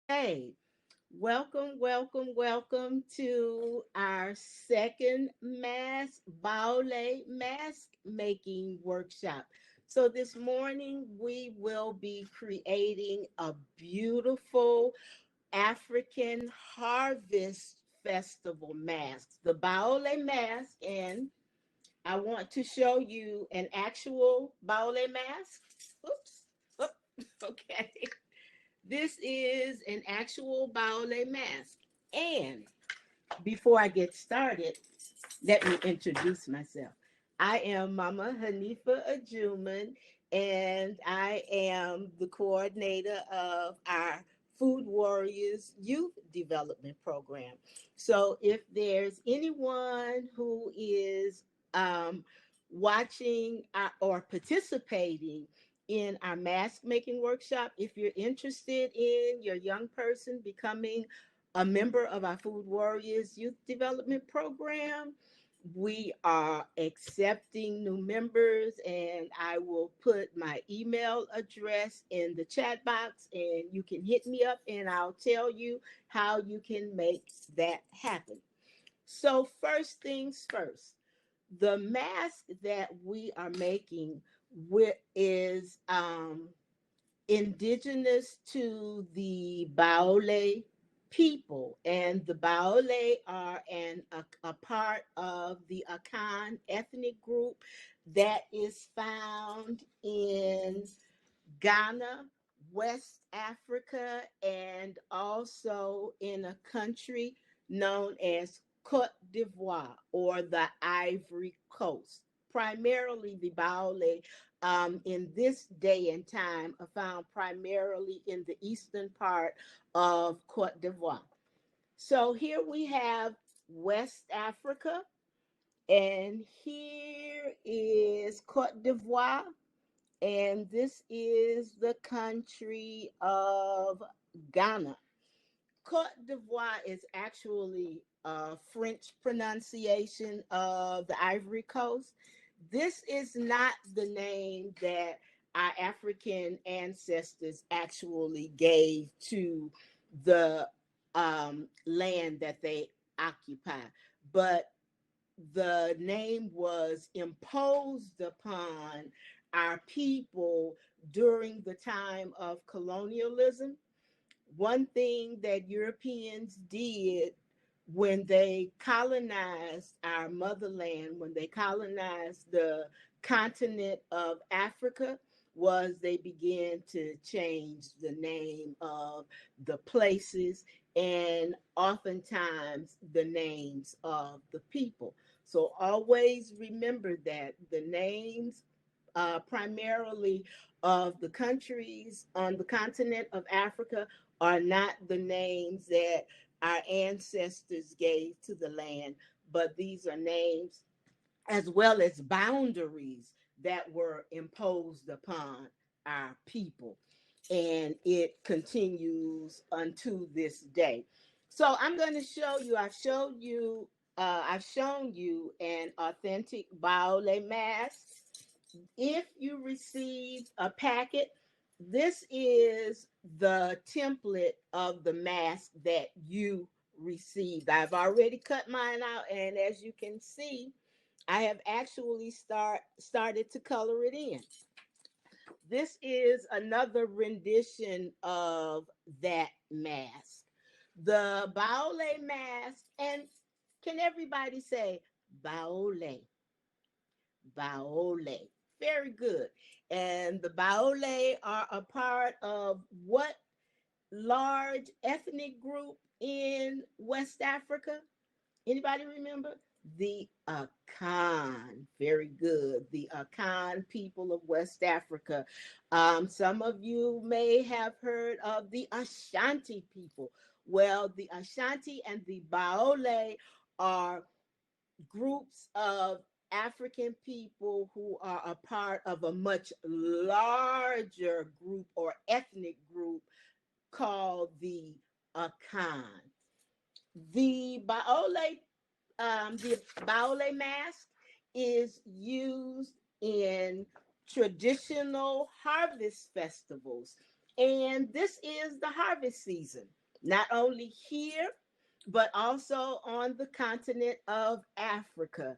Hey, welcome to our second Baule mask making workshop. So this morning we will be creating a beautiful African Harvest Festival mask, the Baule mask, and I want to show you an actual Baule mask. Oops. Oh, okay. This is an actual Baule mask. And before I get started, let me introduce myself. I am Mama Hanifa Ajuman, and I am the coordinator of our Food Warriors Youth Development Program. So if there's anyone who is um, watching or participating in our mask making workshop, if you're interested in your young person becoming a member of our Food Warriors Youth Development Program, we are accepting new members, and I will put my email address in the chat box, and you can hit me up and I'll tell you how you can make that happen. So, first things first, the mask that we are making is indigenous to the Baule people, and the Baule are a part of the Akan ethnic group that is found in Ghana, West Africa, and also in a country known as Cote d'Ivoire or the Ivory Coast. Primarily, the Baule in this day and time are found primarily in the eastern part of Cote d'Ivoire. So here we have West Africa, and here is Cote d'Ivoire, and this is the country of Ghana. Cote d'Ivoire is actually a French pronunciation of the Ivory Coast. This is not the name that our African ancestors actually gave to the land that they occupy, but the name was imposed upon our people during the time of colonialism. One thing that Europeans did when they colonized our motherland, when they colonized the continent of Africa, was they began to change the name of the places and oftentimes the names of the people. So always remember that the names primarily of the countries on the continent of Africa are not the names that our ancestors gave to the land, but these are names as well as boundaries that were imposed upon our people. And it continues unto this day. So I'm going to show you, I've shown you an authentic Baule mask. If you received a packet, this is the template of the mask that you received. I've already cut mine out, and as you can see, I have actually started to color it in. This is another rendition of that mask. The Baule mask, and can everybody say Baule? Baole. Very good. And the Baole are a part of what large ethnic group in West Africa? Anybody remember? The Akan. Very good. The Akan people of West Africa. Some of you may have heard of the Ashanti people. Well, the Ashanti and the Baole are groups of African people who are a part of a much larger group or ethnic group called the Akan. The Baule mask is used in traditional harvest festivals. And this is the harvest season, not only here, but also on the continent of Africa.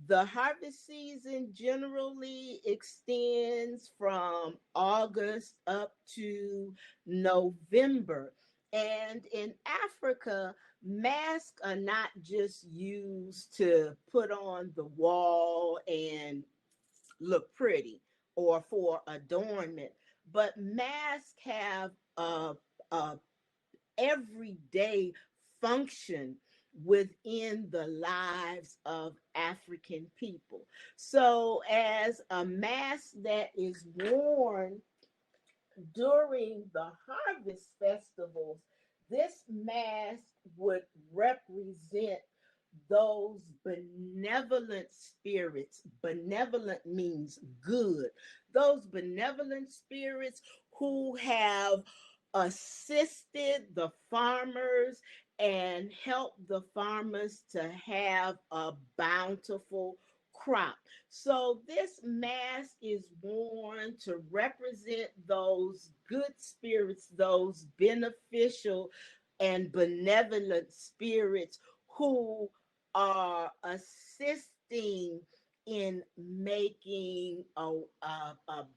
The harvest season generally extends from August up to November. And in Africa, masks are not just used to put on the wall and look pretty or for adornment, but masks have a everyday function within the lives of African people. So, as a mask that is worn during the harvest festivals, this mask would represent those benevolent spirits. Benevolent means good. Those benevolent spirits who have assisted the farmers and helped the farmers to have a bountiful crop. So this mask is worn to represent those good spirits, those beneficial and benevolent spirits who are assisting in making a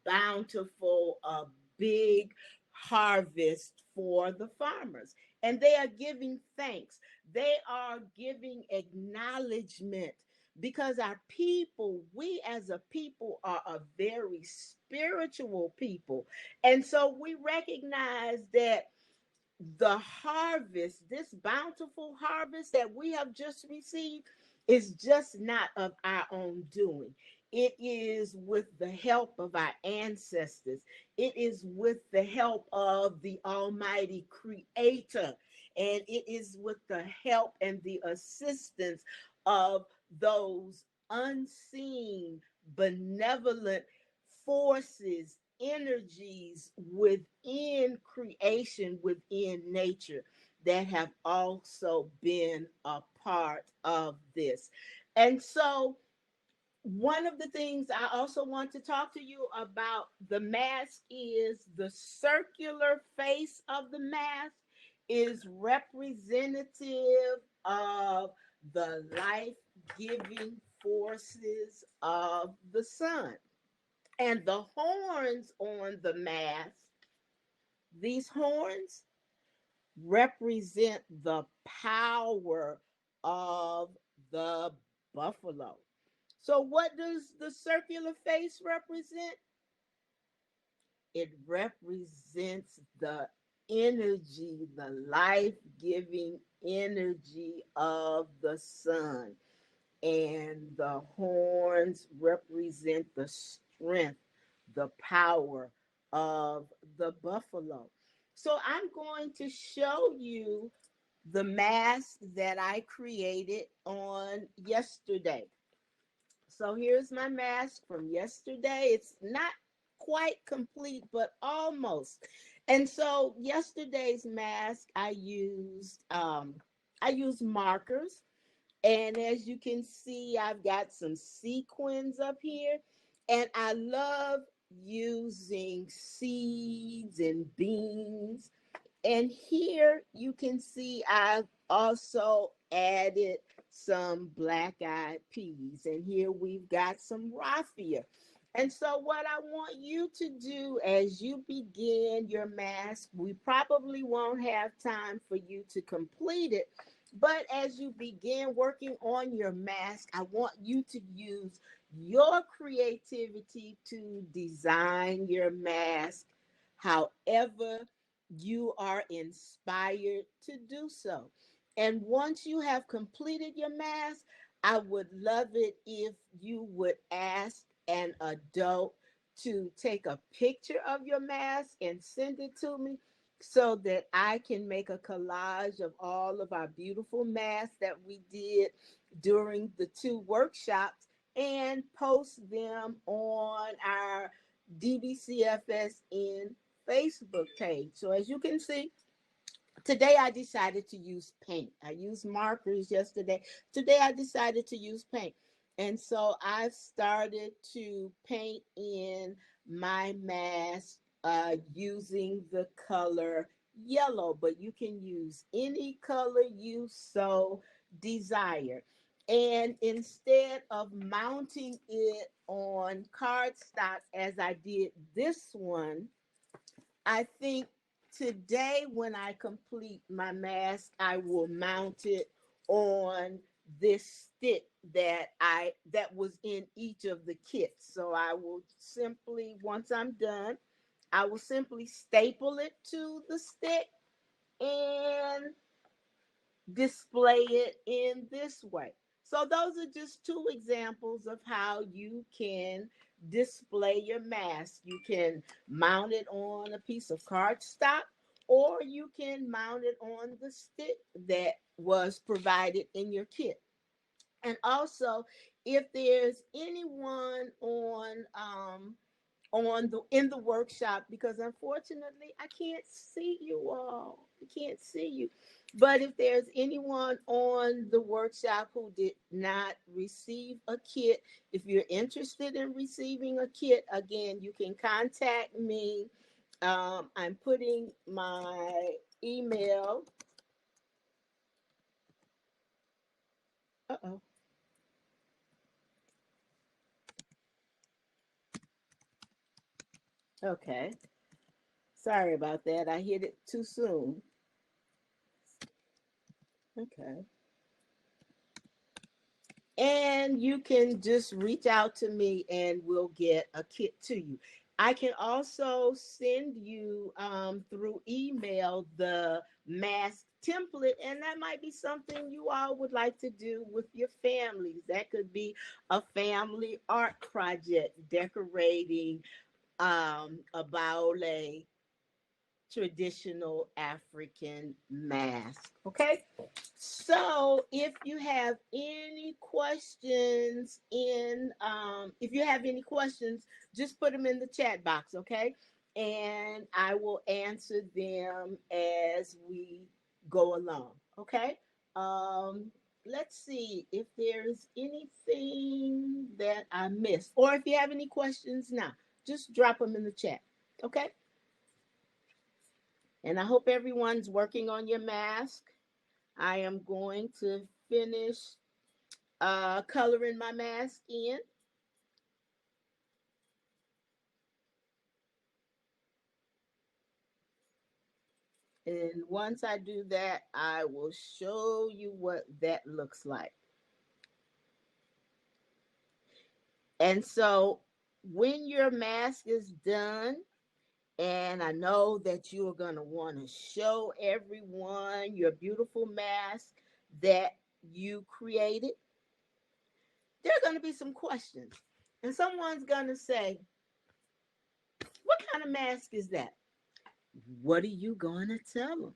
bountiful, a big harvest for the farmers. And they are giving thanks. They are giving acknowledgement because our people, we as a people, are a very spiritual people. And so we recognize that the harvest, this bountiful harvest that we have just received, is just not of our own doing. It is with the help of our ancestors. It is with the help of the Almighty Creator. And it is with the help and the assistance of those unseen, benevolent forces, energies within creation, within nature, that have also been a part of this. And so, one of the things I also want to talk to you about the mask is the circular face of the mask is representative of the life-giving forces of the sun. And the horns on the mask, these horns represent the power of the buffalo. So, what does the circular face represent? It represents the energy, the life giving energy of the sun. And the horns represent the strength, the power of the buffalo. So I'm going to show you the mask that I created on yesterday. So here's my mask from yesterday. It's not quite complete, but almost. And so yesterday's mask, I used markers, and as you can see, I've got some sequins up here. And I love using seeds and beans. And here you can see I've also added some black-eyed peas. And here we've got some raffia. And so what I want you to do as you begin your mask, we probably won't have time for you to complete it, but as you begin working on your mask, I want you to use your creativity to design your mask however you are inspired to do so. And once you have completed your mask, I would love it if you would ask an adult to take a picture of your mask and send it to me so that I can make a collage of all of our beautiful masks that we did during the two workshops and post them on our DBCFS in Facebook page. So as you can see, today I decided to use paint. I used markers yesterday. Today I decided to use paint. And so I've started to paint in my mask using the color yellow, but you can use any color you so desire. And instead of mounting it on cardstock as I did this one, I think today when I complete my mask, I will mount it on this stick that was in each of the kits. So I will simply, once I'm done, I will simply staple it to the stick and display it in this way. So those are just two examples of how you can display your mask. You can mount it on a piece of cardstock, or you can mount it on the stick that was provided in your kit. And also, if there's anyone on the in the workshop, because unfortunately I can't see you all. I can't see you. But if there's anyone on the workshop who did not receive a kit, if you're interested in receiving a kit, again, you can contact me. I'm putting my email. Uh-oh. Okay. Sorry about that. I hit it too soon. Okay. And you can just reach out to me and we'll get a kit to you. I can also send you through email the mask template, and that might be something you all would like to do with your families. That could be a family art project, decorating a baule traditional African mask. Okay. So if you have any questions if you have any questions, just put them in the chat box, okay? And I will answer them as we go along, okay? Um, let's see if there's anything that I missed, or if you have any questions now, just drop them in the chat, okay? And I hope everyone's working on your mask. I am going to finish coloring my mask in. And once I do that, I will show you what that looks like. And so when your mask is done, and I know that you are going to want to show everyone your beautiful mask that you created, there are going to be some questions. And someone's going to say, what kind of mask is that? What are you going to tell them?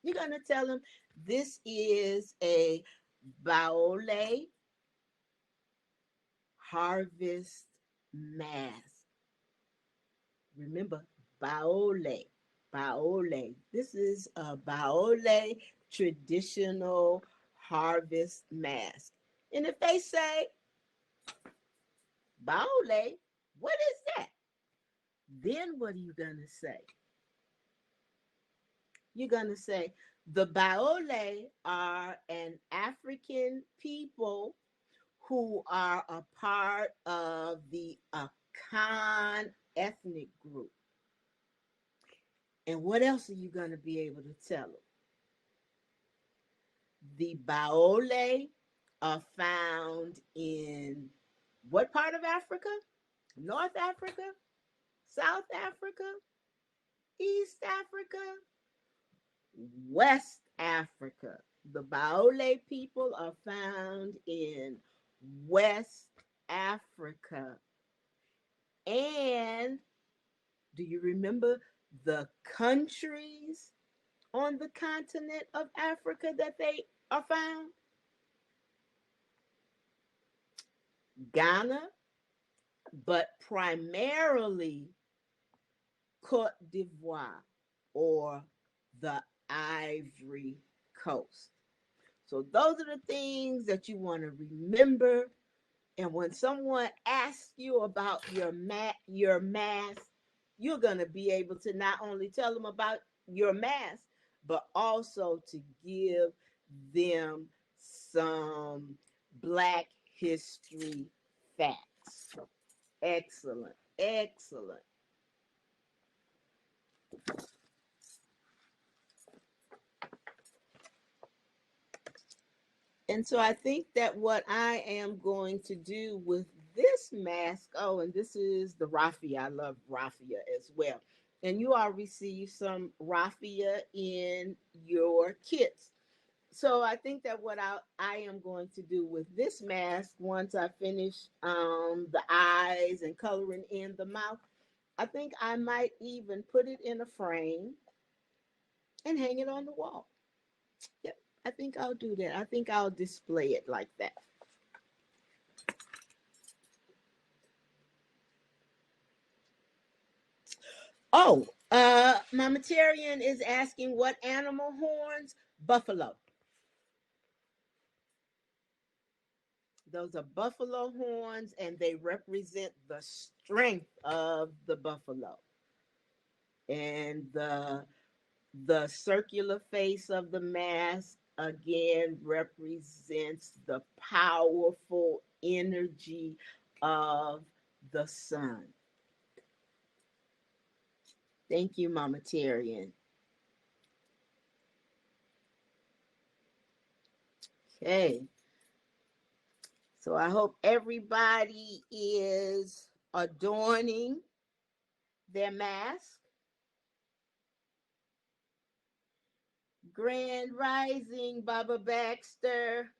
You're going to tell them this is a Baule Harvest mask. Remember, Baule. Baule. This is a Baule traditional harvest mask. And if they say, Baule, what is that? Then what are you going to say? You're going to say, the Baule are an African people who are a part of the Akan ethnic group. And what else are you going to be able to tell them? The Baole are found in what part of Africa? North Africa? South Africa? East Africa? West Africa. The Baule people are found in West Africa. And do you remember the countries on the continent of Africa that they are found? Ghana, but primarily Cote d'Ivoire or the Ivory Coast. So those are the things that you want to remember And when someone asks you about your mask, you're going to be able to not only tell them about your mask, but also to give them some Black history facts. Excellent. Excellent. And so I think that what I am going to do with this mask, oh, and this is the raffia. I love raffia as well. And you all receive some raffia in your kits. So I think that what I am going to do with this mask, once I finish the eyes and coloring in the mouth, I think I might even put it in a frame and hang it on the wall. Yep, I think I'll do that. I think I'll display it like that. Oh, Mama Terrian is asking what animal horns? Buffalo. Those are buffalo horns, and they represent the strength of the buffalo. And the circular face of the mask again represents the powerful energy of the sun. Thank you, Mama Terrian. Okay. So I hope everybody is adorning their mask. Grand Rising, Baba Baxter.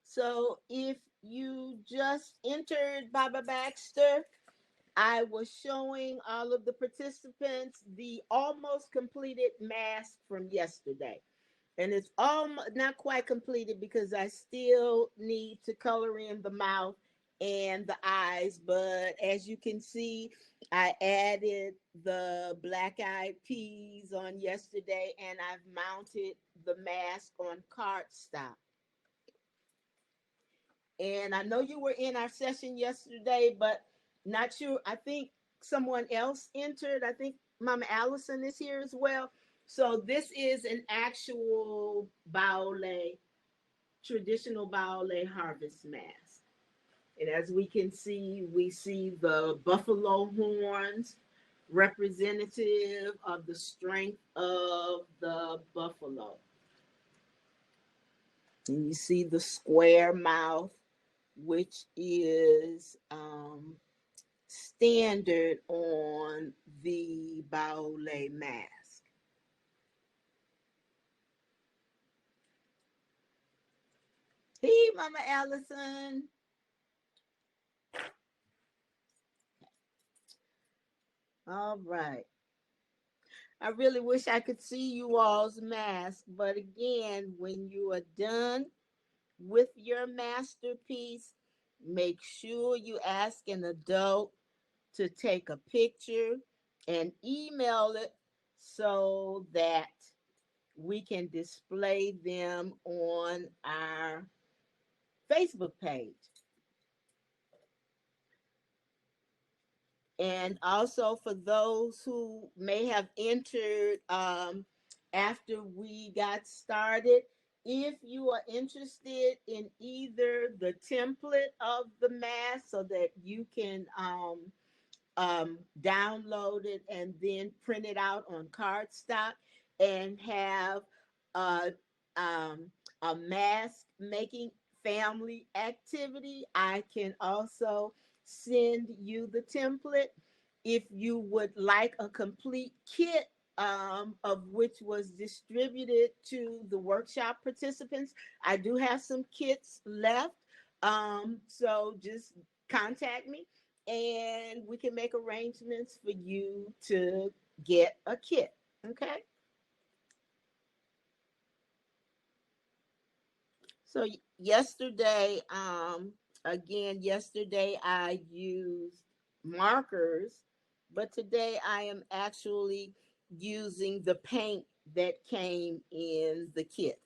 So if you just entered, Baba Baxter, I was showing all of the participants the almost completed mask from yesterday. And it's almost not quite completed because I still need to color in the mouth and the eyes. But as you can see, I added the black eyed peas on yesterday, and I've mounted the mask on cardstock. And I know you were in our session yesterday, but not sure. I think someone else entered. I think Mama Allison is here as well. So this is an actual Baule, traditional Baule harvest mask. And as we can see, we see the buffalo horns, representative of the strength of the buffalo. And you see the square mouth, which is standard on the Baule mask. Hey, Mama Allison. All right. I really wish I could see you all's mask, but again, when you are done with your masterpiece, make sure you ask an adult to take a picture and email it so that we can display them on our Facebook page. And also for those who may have entered after we got started, if you are interested in either the template of the mask so that you can download it and then print it out on cardstock and have a, um, a mask making family activity, I can also send you the template. If you would like a complete kit of which was distributed to the workshop participants, I do have some kits left. So just contact me and we can make arrangements for you to get a kit. Okay. So yesterday, again, yesterday I used markers, but today I am actually using the paint that came in the kit.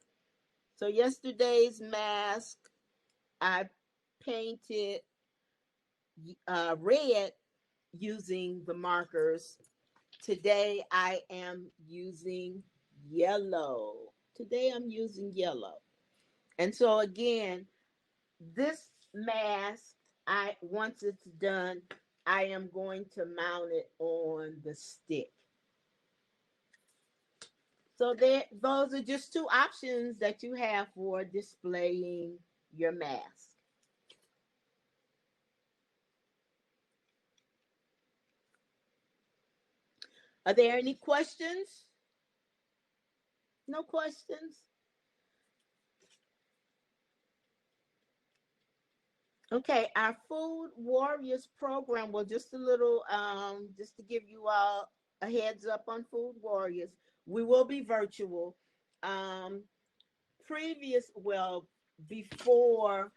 So yesterday's mask, I painted red using the markers. Today I am using yellow. Today I'm using yellow. And so again, this mask, I once it's done, I am going to mount it on the stick. So there, those are just two options that you have for displaying your mask. Are there any questions? No questions? Okay, our Food Warriors program, well, just a little, just to give you all a heads up on Food Warriors, we will be virtual. Um, Before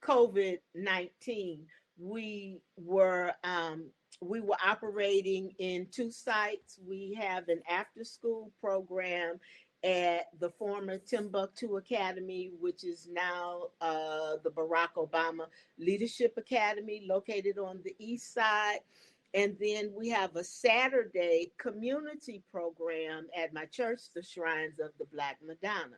COVID-19, we were um, we were operating in two sites. We have an after school program at the former Timbuktu Academy, which is now the Barack Obama Leadership Academy, located on the east side. And then we have a Saturday community program at my church, the Shrines of the Black Madonna.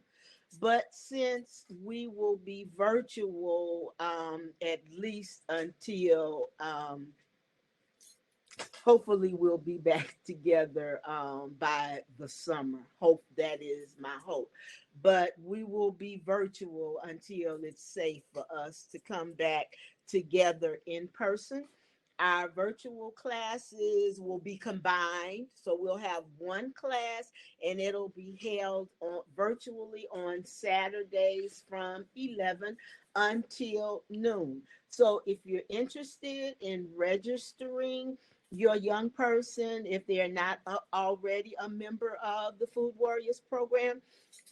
But since we will be virtual at least until hopefully we'll be back together by the summer. Hope that is my hope. But we will be virtual until it's safe for us to come back together in person. Our virtual classes will be combined, so we'll have one class, and it'll be held virtually on Saturdays from 11 until noon. So if you're interested in registering your young person, if they're not already a member of the Food Warriors program,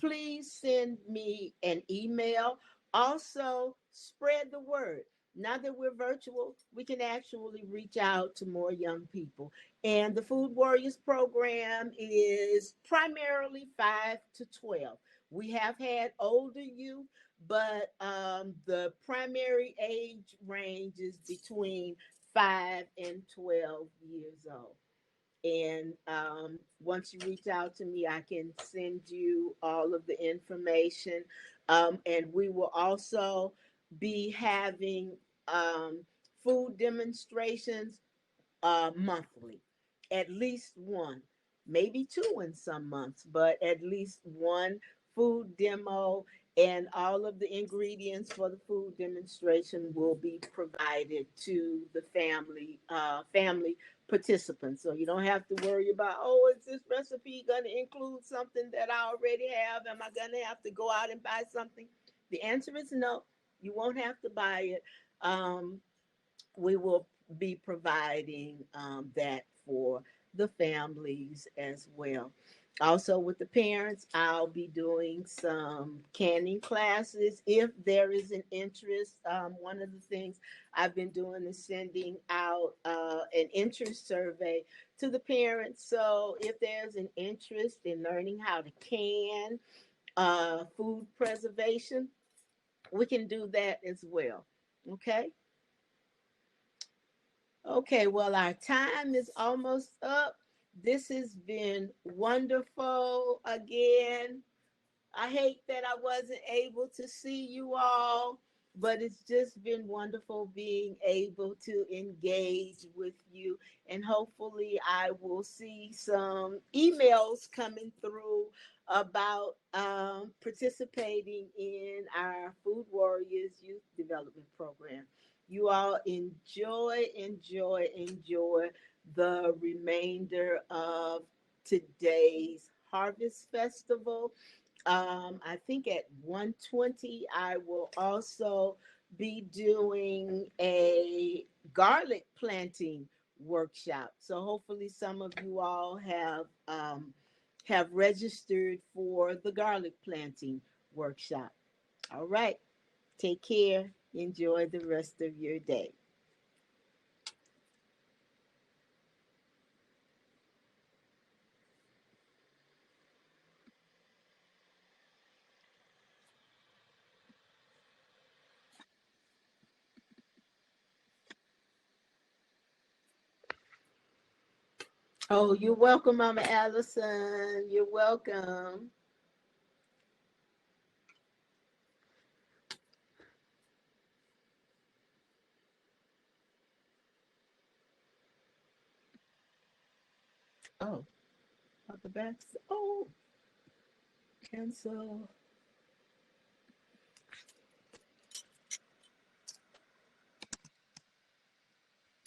please send me an email. Also, spread the word. Now that we're virtual, we can actually reach out to more young people. And the Food Warriors program is primarily 5 to 12. We have had older youth, but the primary age range is between 5 and 12 years old. And once you reach out to me, I can send you all of the information. And we will also be having food demonstrations monthly, at least one, maybe two in some months, but at least one food demo, and all of the ingredients for the food demonstration will be provided to the family participants. So you don't have to worry about, oh, is this recipe going to include something that I already have? Am I going to have to go out and buy something? The answer is no. You won't have to buy it. We will be providing that for the families as well. Also, with the parents, I'll be doing some canning classes if there is an interest. One of the things I've been doing is sending out an interest survey to the parents. So, if there's an interest in learning how to can food preservation, we can do that as well. Okay. Okay, well, our time is almost up. This has been wonderful again. I hate that I wasn't able to see you all, but it's just been wonderful being able to engage with you. And hopefully, I will see some emails coming through about participating in our Food Warriors Youth Development Program. You all enjoy the remainder of today's Harvest Festival. I think at 1:20, I will also be doing a garlic planting workshop. So hopefully some of you all have registered for the garlic planting workshop. All right. Take care. Enjoy the rest of your day. Oh, you're welcome, Mama Allison. You're welcome. Oh, Papa Baxter. Oh, cancel.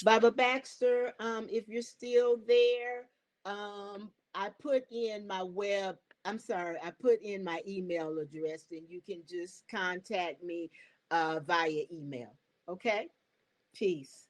Baba Baxter, if you're still there, I put in my web. I'm sorry, I put in my email address, and you can just contact me via email. Okay, peace.